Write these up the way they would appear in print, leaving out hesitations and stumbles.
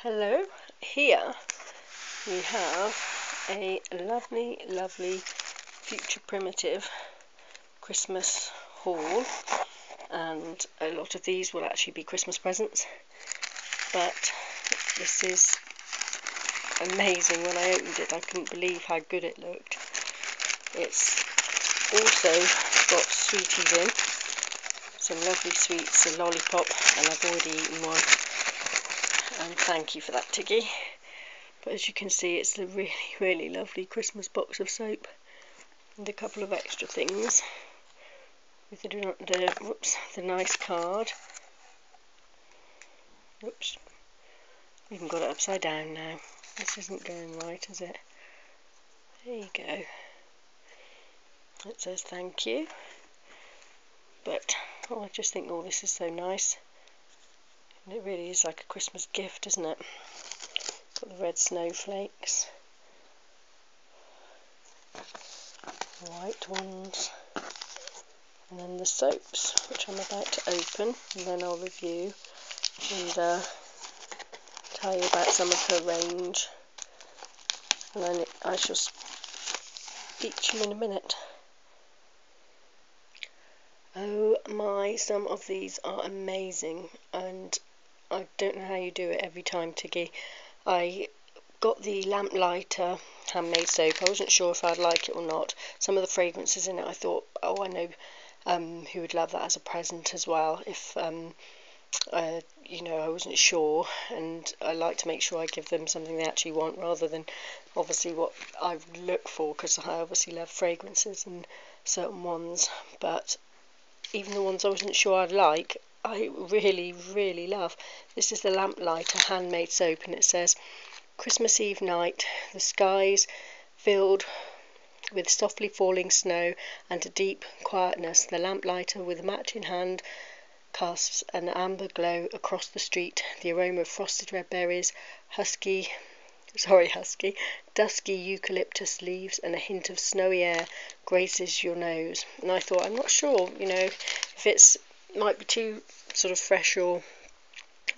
Hello, here we have a lovely Future Primitive Christmas haul, and a lot of these will actually be Christmas presents, but this is amazing. When I opened it I couldn't believe how good it looked. It's also got sweeties in, some lovely sweets, a lollipop, and I've already eaten one. And thank you for that, Tiggy. But as you can see, it's a really lovely Christmas box of soap and a couple of extra things with the nice card. Oops, even got it upside down now. This isn't going right, is it? There you go. It says thank you. But I just think all this is so nice. And it really is like a Christmas gift, isn't it? Got the red snowflakes, white ones, and then the soaps, which I'm about to open, and then I'll review and tell you about some of her range, and then I shall speak to you in a minute. Oh my, some of these are amazing, and I don't know how you do it every time, Tiggy. I got the Lamplighter handmade soap. I wasn't sure if I'd like it or not. Some of the fragrances in it, I thought, oh, I know who would love that as a present as well. If you know, I wasn't sure, and I like to make sure I give them something they actually want, rather than obviously what I look for, because I obviously love fragrances and certain ones. But even the ones I wasn't sure I'd like, I really love. This is the Lamplighter handmade soap, and it says, Christmas Eve night, the skies filled with softly falling snow and a deep quietness. The lamplighter, with a match in hand, casts an amber glow across the street. The aroma of frosted red berries, dusky eucalyptus leaves, and a hint of snowy air graces your nose. And I thought, I'm not sure, you know, if it's might be too sort of fresh, or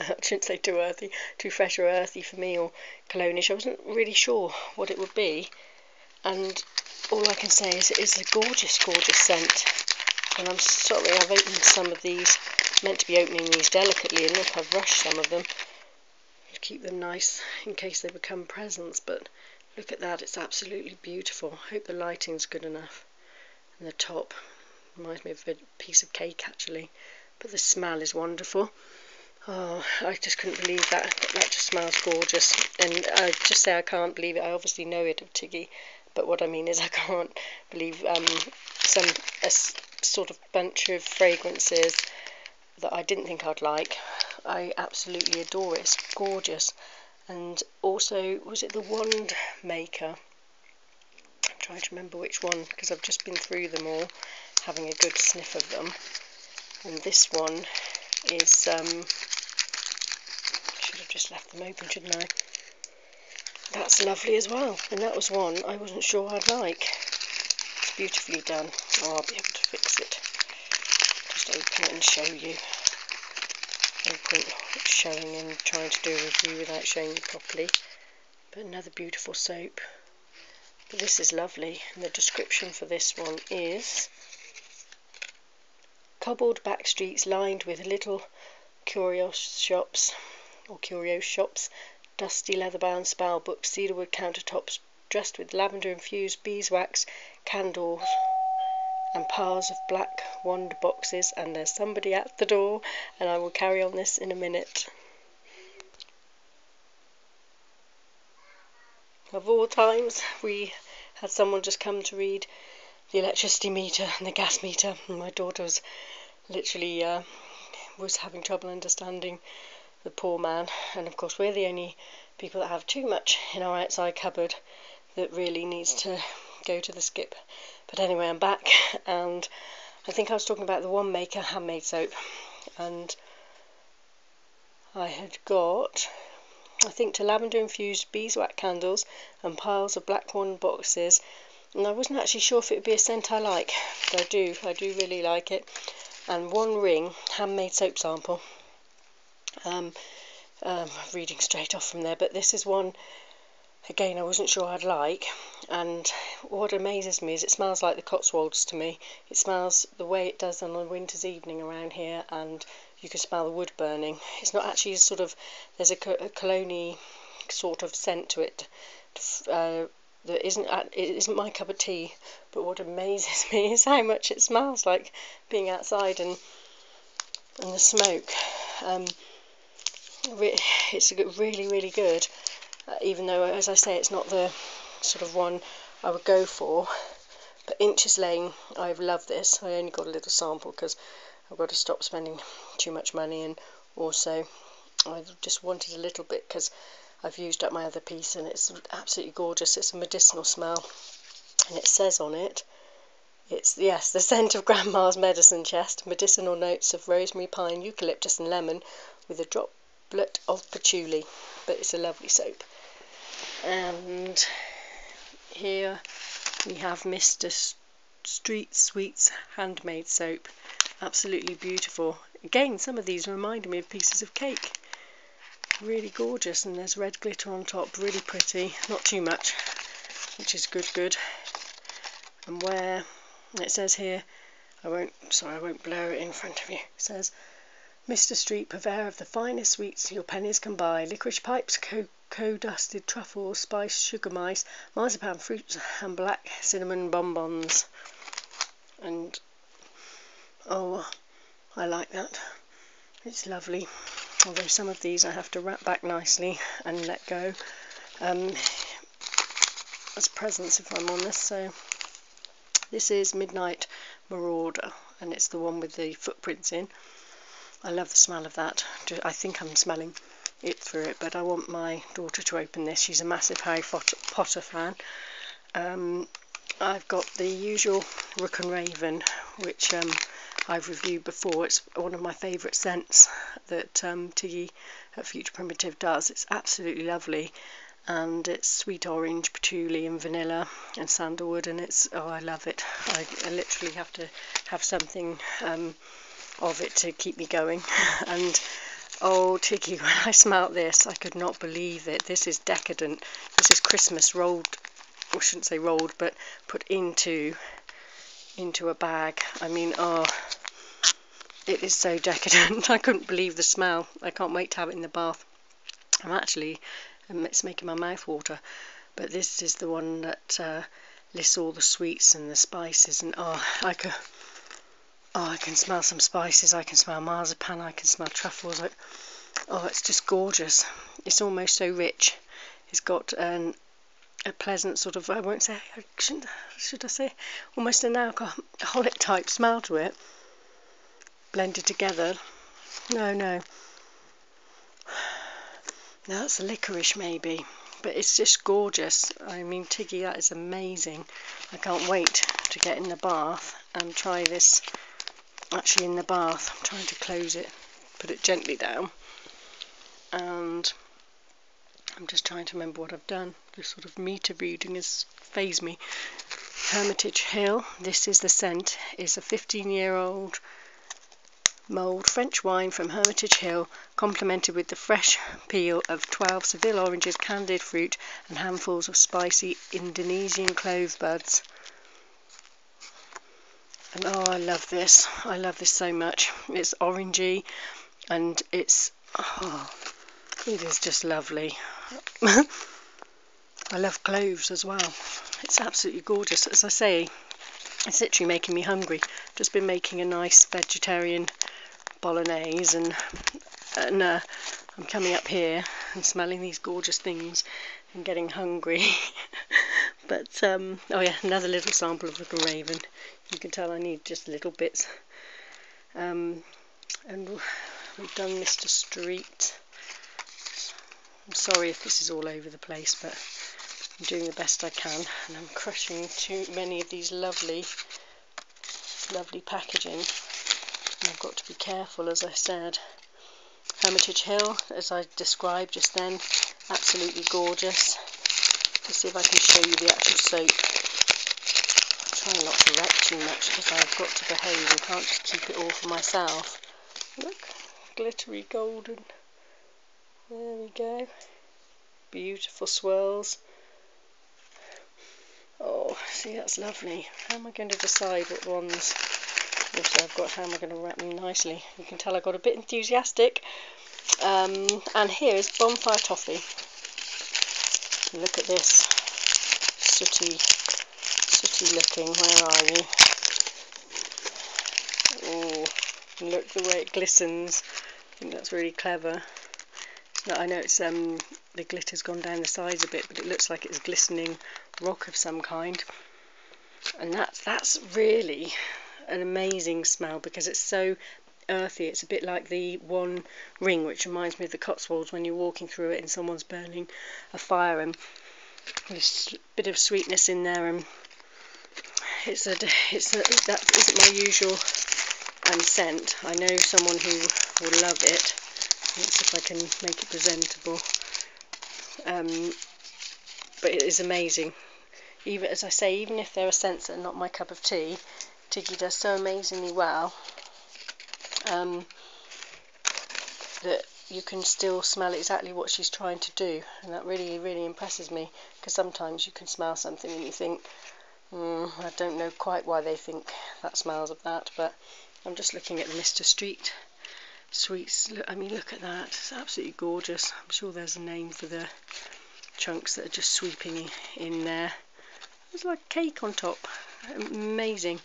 I shouldn't say too fresh or earthy for me, or cologne-ish. I wasn't really sure what it would be, and all I can say is it is a gorgeous scent. And I'm sorry, I've opened some of these, meant to be opening these delicately, and look, I've rushed some of them to keep them nice in case they become presents. But look at that, it's absolutely beautiful. I hope the lighting's good enough. And the top reminds me of a piece of cake actually, but the smell is wonderful. Oh, I just couldn't believe that. That just smells gorgeous. And I just say I can't believe it. I obviously know it of Tiggy, but what I mean is I can't believe a sort of bunch of fragrances that I didn't think I'd like. I absolutely adore it. It's gorgeous. And also, was it the Wand Maker? I'm trying to remember which one, because I've just been through them all, having a good sniff of them. And this one is should have just left them open, shouldn't I? That's lovely as well, and that was one I wasn't sure I'd like. It's beautifully done. Oh, I'll be able to fix it. Just open it and show you. No point showing and trying to do a review without showing you properly. But another beautiful soap. But this is lovely, and the description for this one is: cobbled back streets lined with little curio shops, dusty leather-bound spell books, cedarwood countertops dressed with lavender-infused beeswax candles, and piles of black wand boxes. And there's somebody at the door, and I will carry on this in a minute. Of all times, we had someone just come to read the electricity meter and the gas meter, and my daughter was literally was having trouble understanding the poor man. And of course, we're the only people that have too much in our outside cupboard that really needs to go to the skip. But anyway, I'm back, and I think I was talking about the Wand Maker handmade soap, and I had got, I think, to lavender infused beeswax candles and piles of black wand boxes, and I wasn't actually sure if it would be a scent I like, but I do really like it. And one ring handmade soap sample. reading straight off from there, but this is one, again, I wasn't sure I'd like, and what amazes me is it smells like the Cotswolds to me. It smells the way it does on a winter's evening around here, and you can smell the wood burning. It's not actually sort of, there's a cologne sort of scent to it that it isn't my cup of tea, but what amazes me is how much it smells like being outside, and the smoke. It's really, really good. Even though, as I say, it's not the sort of one I would go for. But Inches Lane, I've loved this. I only got a little sample because I've got to stop spending too much money, and also I just wanted a little bit because I've used up my other piece, and it's absolutely gorgeous. It's a medicinal smell, and it says on it, it's, yes, the scent of Grandma's medicine chest, medicinal notes of rosemary, pine, eucalyptus and lemon with a droplet of patchouli. But it's a lovely soap. And here we have Mr. Street Sweets handmade soap. Absolutely beautiful. Again, some of these reminded me of pieces of cake. Really gorgeous, and there's red glitter on top, really pretty. Not too much, which is good. And where it says here, I won't blur it in front of you. It says, Mr. Street, purveyor of the finest sweets your pennies can buy. Licorice pipes, cocoa-dusted truffles, spice, sugar mice, marzipan fruits and black cinnamon bonbons. And oh, I like that. It's lovely. Although some of these I have to wrap back nicely and let go as presents if I'm honest. So this is Midnight Marauder, and it's the one with the footprints in. I love the smell of that. I think I'm smelling it through it, but I want my daughter to open this. She's a massive Harry Potter fan. I've got the usual Rook and Raven, which I've reviewed before. It's one of my favourite scents that Tiggy at Future Primitive does. It's absolutely lovely, and it's sweet orange, patchouli and vanilla and sandalwood, and it's, oh, I love it. I literally have to have something of it to keep me going. And oh, Tiggy, when I smelt this, I could not believe it. This is decadent. This is Christmas rolled, I shouldn't say rolled, but put into a bag. I mean, oh, it is so decadent. I couldn't believe the smell. I can't wait to have it in the bath. It's making my mouth water. But this is the one that lists all the sweets and the spices, and I can smell some spices. I can smell marzipan. I can smell truffles. Oh, it's just gorgeous. It's almost so rich. It's got a pleasant sort of, I won't say, should I say, almost an alcoholic type smell to it, blended together. No, that's a licorice maybe, but it's just gorgeous. I mean, Tiggy, that is amazing. I can't wait to get in the bath and try this. Actually, in the bath, I'm trying to close it, put it gently down, and I'm just trying to remember what I've done. This sort of meter reading has phased me. Hermitage Hill, this is the scent, is a 15-year-old mulled French wine from Hermitage Hill, complemented with the fresh peel of 12 Seville oranges, candied fruit and handfuls of spicy Indonesian clove buds. And oh, I love this. I love this so much. It's orangey, and it is just lovely. I love cloves as well. It's absolutely gorgeous. As I say, it's literally making me hungry. Just been making a nice vegetarian bolognese, and I'm coming up here and smelling these gorgeous things and getting hungry. But oh yeah, another little sample of Rook and Raven. You can tell I need just little bits. And we've done Mr. Street. I'm sorry if this is all over the place, but I'm doing the best I can, and I'm crushing too many of these lovely packaging, and I've got to be careful, as I said. Hermitage Hill, as I described just then, absolutely gorgeous. Let's see if I can show you the actual soap. I'm trying not to wreck too much because I've got to behave and can't just keep it all for myself. Look, glittery golden. There we go. Beautiful swirls. Oh, see, that's lovely. How am I going to decide what ones? Also, I've got how am I going to wrap them nicely. You can tell I got a bit enthusiastic. And here is Bonfire Toffee. Look at this. Sooty looking. Where are you? Oh, look the way it glistens. I think that's really clever. Now, I know it's the glitter's gone down the sides a bit, but it looks like it's glistening rock of some kind. And that's really an amazing smell because it's so earthy. It's a bit like the One Ring, which reminds me of the Cotswolds when you're walking through it and someone's burning a fire, and there's a bit of sweetness in there. And that isn't my usual scent. I know someone who will love it. Let's see if I can make it presentable. But it is amazing. Even as I say, even if there are scents that are not my cup of tea, Tiggy does so amazingly well that you can still smell exactly what she's trying to do, and that really, really impresses me. Because sometimes you can smell something and you think, I don't know quite why they think that smells of that, but I'm just looking at the Mr. Street Sweets. I mean, look at that. It's absolutely gorgeous. I'm sure there's a name for the chunks that are just sweeping in there. It's like cake on top. Amazing.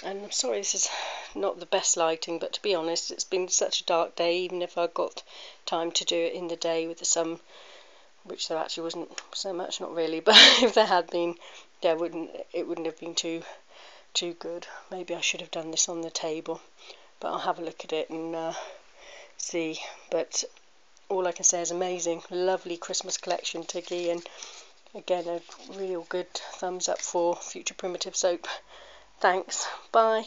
And I'm sorry this is not the best lighting, but to be honest, it's been such a dark day. Even if I got time to do it in the day with the sun, which there actually wasn't so much, not really, but if there had been, it wouldn't have been too good. Maybe I should have done this on the table, but I'll have a look at it and see. But all I can say is amazing, lovely Christmas collection, Tiggy, and again a real good thumbs up for Future Primitive Soap. Thanks, bye.